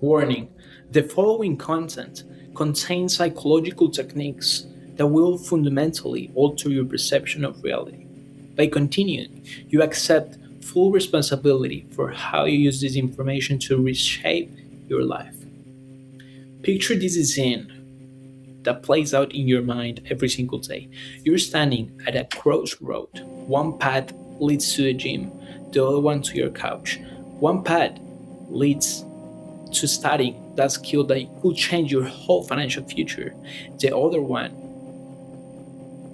Warning: the following content contains psychological techniques that will fundamentally alter your perception of reality. By continuing, you accept full responsibility for how you use this information to reshape your life. Picture this scene that plays out in your mind every single day. You're standing at a crossroad. One path leads to a gym, the other one to your couch. One path leads to studying that skill that could change your whole financial future. The other one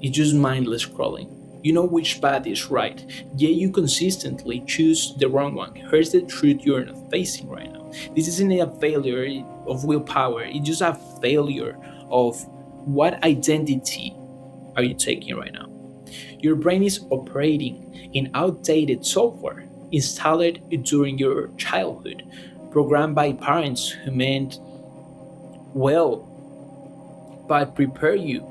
is just mindless scrolling. You know which path is right, yet you consistently choose the wrong one. Here's the truth you're not facing right now. This isn't a failure of willpower, it's just a failure of what identity are you taking right now. Your brain is operating in outdated software installed during your childhood, programmed by parents who meant well but prepare you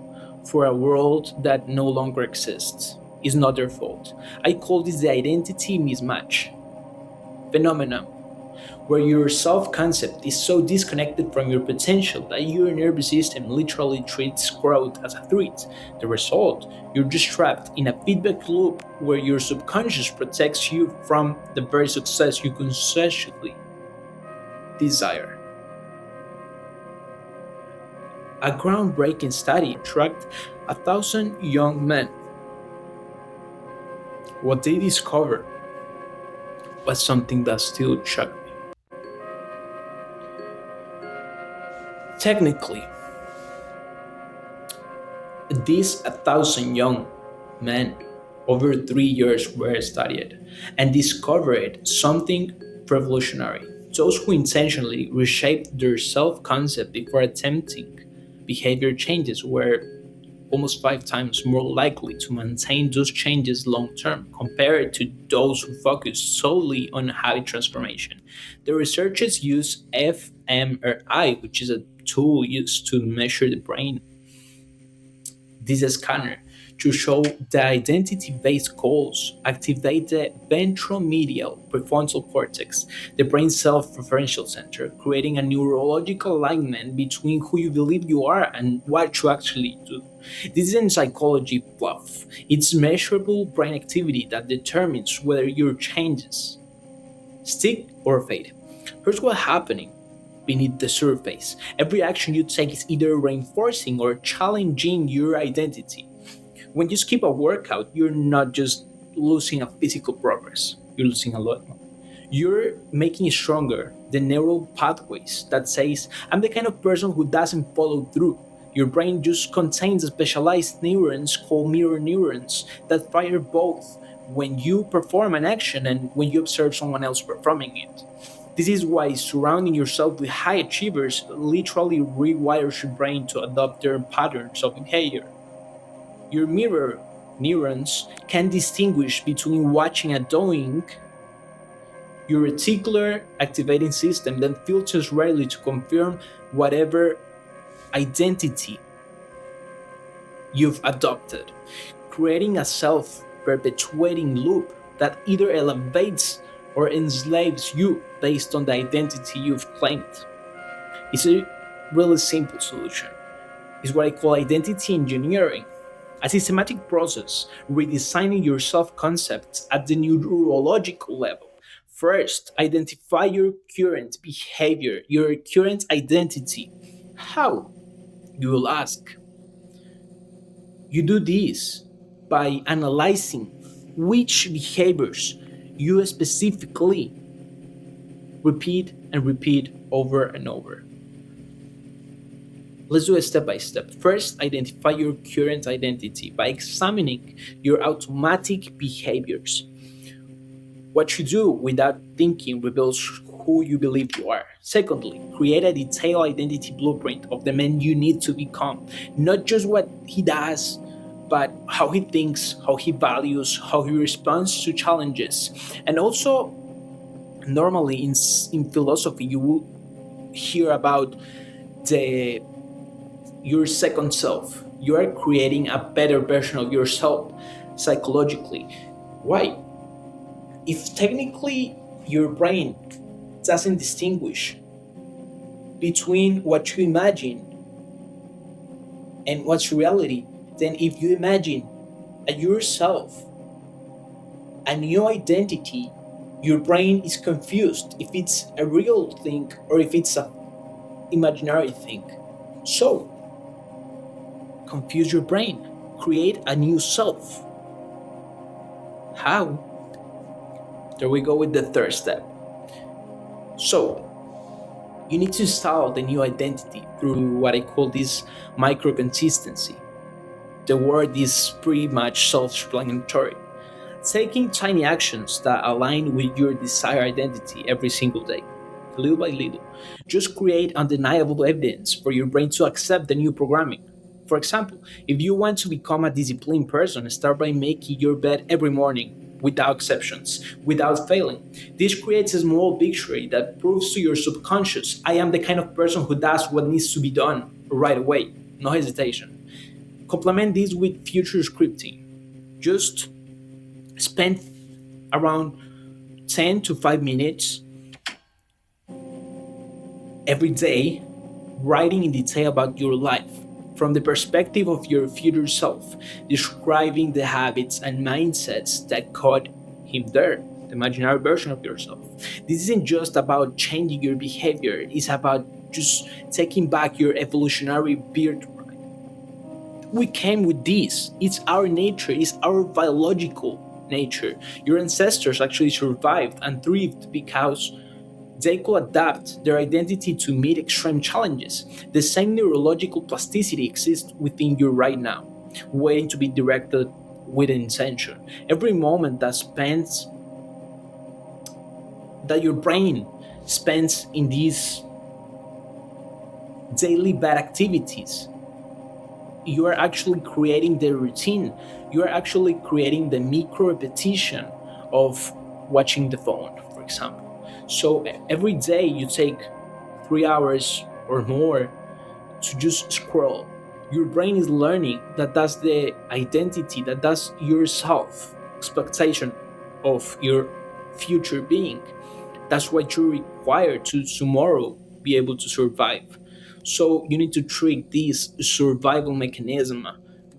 for a world that no longer exists. It's not their fault. I call this the identity mismatch phenomenon, where your self concept is so disconnected from your potential that your nervous system literally treats growth as a threat. The result, you're just trapped in a feedback loop where your subconscious protects you from the very success you consciously desire. A groundbreaking study tracked 1,000 young men. What they discovered was something that still shocked me. Technically, these 1,000 young men over 3 years were studied and discovered something revolutionary. Those who intentionally reshaped their self concept before attempting behavior changes were almost 5 times more likely to maintain those changes long term compared to those who focus solely on habit transformation. The researchers use fMRI, which is a tool used to measure the brain, this scanner, to show the identity-based goals activate the ventromedial prefrontal cortex, the brain's self-referential center, creating a neurological alignment between who you believe you are and what you actually do. This isn't psychology fluff. It's measurable brain activity that determines whether your changes stick or fade. Here's what's happening beneath the surface. Every action you take is either reinforcing or challenging your identity. When you skip a workout, you're not just losing a physical progress, you're losing a lot more. You're making stronger the neural pathways that says, I'm the kind of person who doesn't follow through. Your brain just contains specialized neurons called mirror neurons that fire both when you perform an action and when you observe someone else performing it. This is why surrounding yourself with high achievers literally rewires your brain to adopt their patterns of behavior. Your mirror neurons can distinguish between watching and doing. Your reticular activating system then filters rarely to confirm whatever identity you've adopted, creating a self perpetuating loop that either elevates or enslaves you based on the identity you've claimed. It's a really simple solution. It's what I call identity engineering, a systematic process redesigning your self concepts at the neurological level. First, identify your current behavior, your current identity. How? You will ask. You do this by analyzing which behaviors you specifically repeat and repeat over and over. Let's do it step by step. First, identify your current identity by examining your automatic behaviors. What you do without thinking reveals who you believe you are. Secondly, create a detailed identity blueprint of the man you need to become. Not just what he does, but how he thinks, how he values, how he responds to challenges. And also, normally in philosophy, you will hear about the your second self. You are creating a better version of yourself psychologically. Why? If technically your brain doesn't distinguish between what you imagine and what's reality. Then if you imagine a yourself, a new identity, your brain is confused if it's a real thing or if it's a imaginary thing. So confuse your brain, create a new self. How? There we go with the third step. So you need to install the new identity through what I call this micro consistency. The word is pretty much self-explanatory. Taking tiny actions that align with your desired identity every single day, little by little, just create undeniable evidence for your brain to accept the new programming. For example, if you want to become a disciplined person, start by making your bed every morning without exceptions, without failing. This creates a small victory that proves to your subconscious, I am the kind of person who does what needs to be done right away, no hesitation. Complement this with future scripting. Just spend around 10 to 5 minutes every day writing in detail about your life from the perspective of your future self, describing the habits and mindsets that got him there, the imaginary version of yourself. This isn't just about changing your behavior, it's about just taking back your evolutionary birthright. We came with this. It's our nature, it's our biological nature. Your ancestors actually survived and thrived because they could adapt their identity to meet extreme challenges. The same neurological plasticity exists within you right now, waiting to be directed with intention. Every moment that your brain spends in these daily bad activities, you are actually creating the routine. You are actually creating the micro repetition of watching the phone, for example. So every day you take 3 hours or more to just scroll. Your brain is learning that that's the identity, that that's your self expectation of your future being. That's what you require to tomorrow be able to survive. So you need to trick this survival mechanism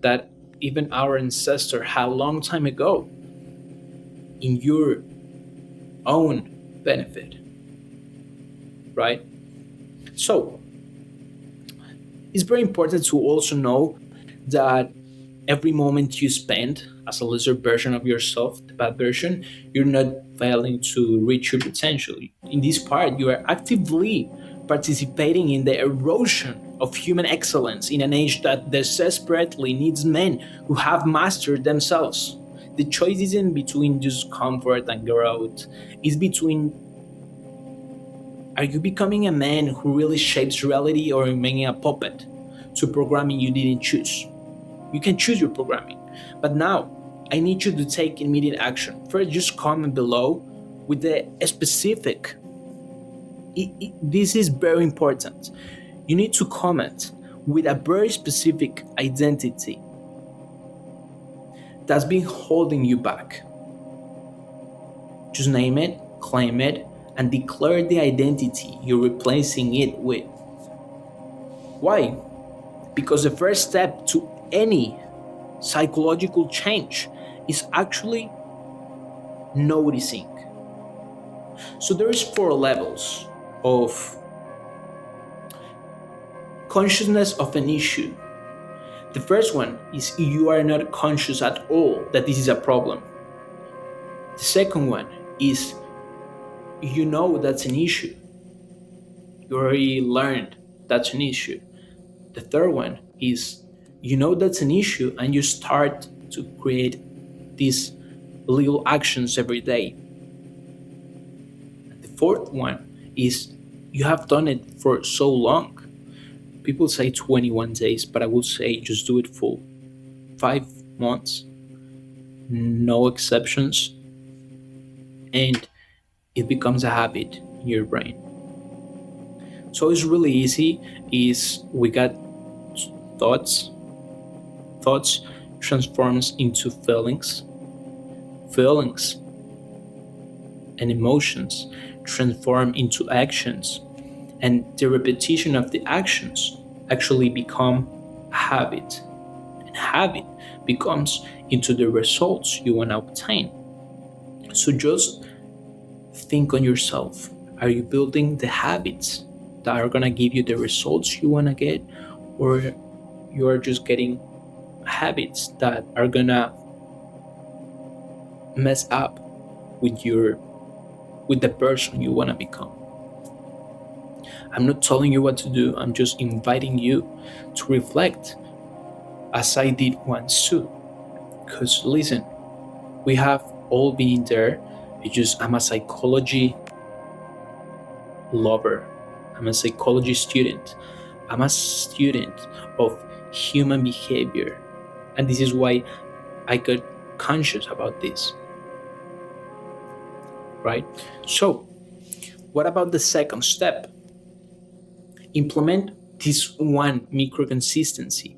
that even our ancestor had a long time ago in your own benefit, right? So it's very important to also know that every moment you spend as a lesser version of yourself, the bad version, you're not failing to reach your potential. In this part, you are actively participating in the erosion of human excellence in an age that desperately needs men who have mastered themselves. The choice isn't between just comfort and growth, it's between, are you becoming a man who really shapes reality or remaining a puppet to programming you didn't choose? You can choose your programming. But now, I need you to take immediate action. First, just comment below with the specific. This is very important. You need to comment with a very specific identity that's been holding you back. Just name it, claim it, and declare the identity you're replacing it with. Why? Because the first step to any psychological change is actually noticing. So there's 4 levels of consciousness of an issue. The first one is you are not conscious at all that this is a problem. The second one is you know that's an issue. You already learned that's an issue. The third one is you know that's an issue and you start to create these little actions every day. The fourth one is you have done it for so long. People say 21 days, but I would say just do it for 5 months, no exceptions, and it becomes a habit in your brain. So it's really easy. Is we got thoughts, thoughts transforms into feelings, feelings and emotions transform into actions, and the repetition of the actions actually become a habit, and habit becomes into the results you want to obtain. So just think on yourself. Are you building the habits that are going to give you the results you want to get, or you are just getting habits that are going to mess up with the person you want to become? I'm not telling you what to do. I'm just inviting you to reflect as I did once too. Because listen, we have all been there. It's just I'm a psychology lover. I'm a psychology student. I'm a student of human behavior. And this is why I got conscious about this, right? So, what about the second step? Implement this one micro consistency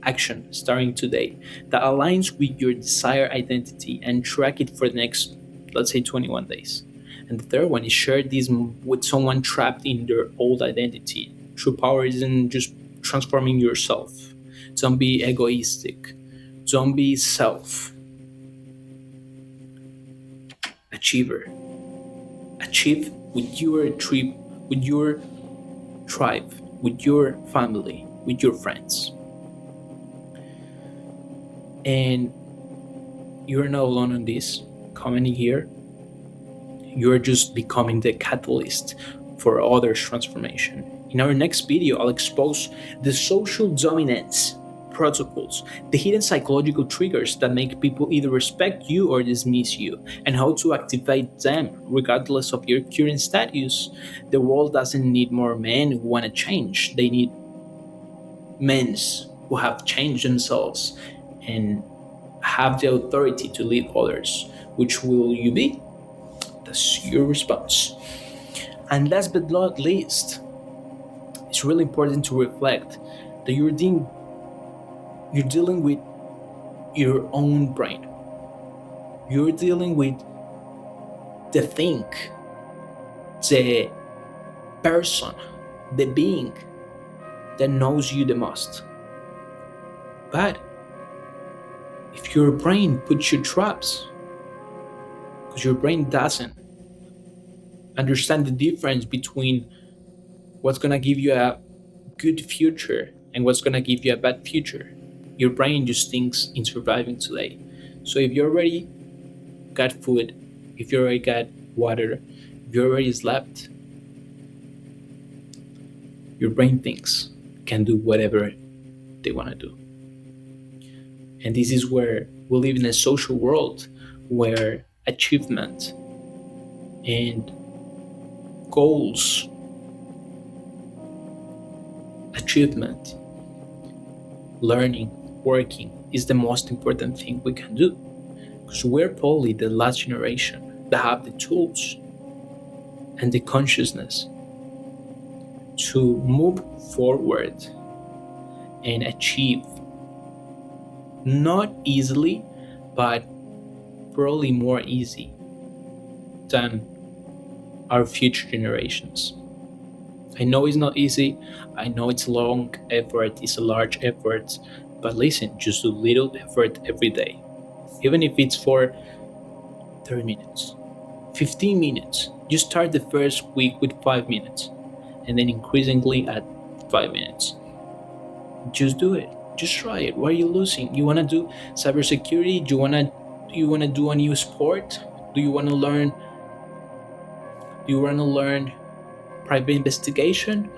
action starting today that aligns with your desired identity and track it for the next, let's say, 21 days. And the third one is share this with someone trapped in their old identity. True power isn't just transforming yourself. Don't be egoistic. Don't be self achiever. Achieve with your trip, with your tribe, with your family, with your friends. And you're not alone on this. Coming here, you're just becoming the catalyst for others' transformation. In our next video, I'll expose the social dominance protocols, the hidden psychological triggers that make people either respect you or dismiss you, and how to activate them regardless of your current status. The world doesn't need more men who want to change, they need men who have changed themselves and have the authority to lead others. Which will you be? That's your response. And last but not least, it's really important to reflect that you're dealing with your own brain. You're dealing with the thing, the person, the being that knows you the most. But if your brain puts you traps, because your brain doesn't understand the difference between what's gonna give you a good future and what's gonna give you a bad future. Your brain just thinks in surviving today. So if you already got food, if you already got water, if you already slept, your brain thinks can do whatever they wanna do. And this is where we live in a social world where achievement and goals, achievement, learning, working is the most important thing we can do. Because we're probably the last generation that have the tools and the consciousness to move forward and achieve, not easily, but probably more easy than our future generations. I know it's not easy. I know it's a long effort, it's a large effort, but listen, just do little effort every day. Even if it's for 30 minutes, 15 minutes. You start the first week with 5 minutes and then increasingly at 5 minutes. Just do it. Just try it. What are you losing? You wanna do cybersecurity? Do you wanna do a new sport? Do you wanna learn private investigation?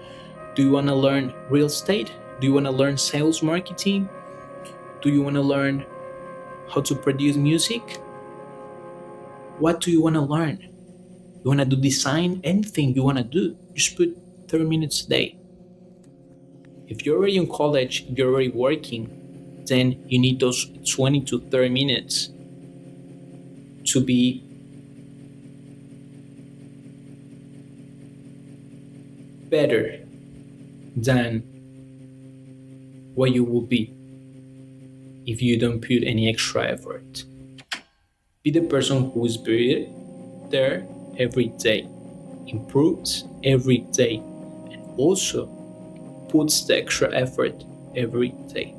Do you wanna learn real estate? Do you wanna learn sales marketing? Do you wanna learn how to produce music? What do you wanna learn? You wanna do design? Anything you wanna do, just put 30 minutes a day. If you're already in college, if you're already working, then you need those 20 to 30 minutes to be better than what you will be if you don't put any extra effort. Be the person who is there every day, improves every day, also puts the extra effort every day.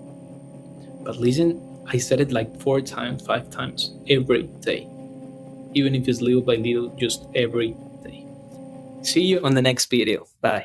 But listen, I said it like 4 times, 5 times, every day. Even if it's little by little, just every day. See you on the next video. Bye.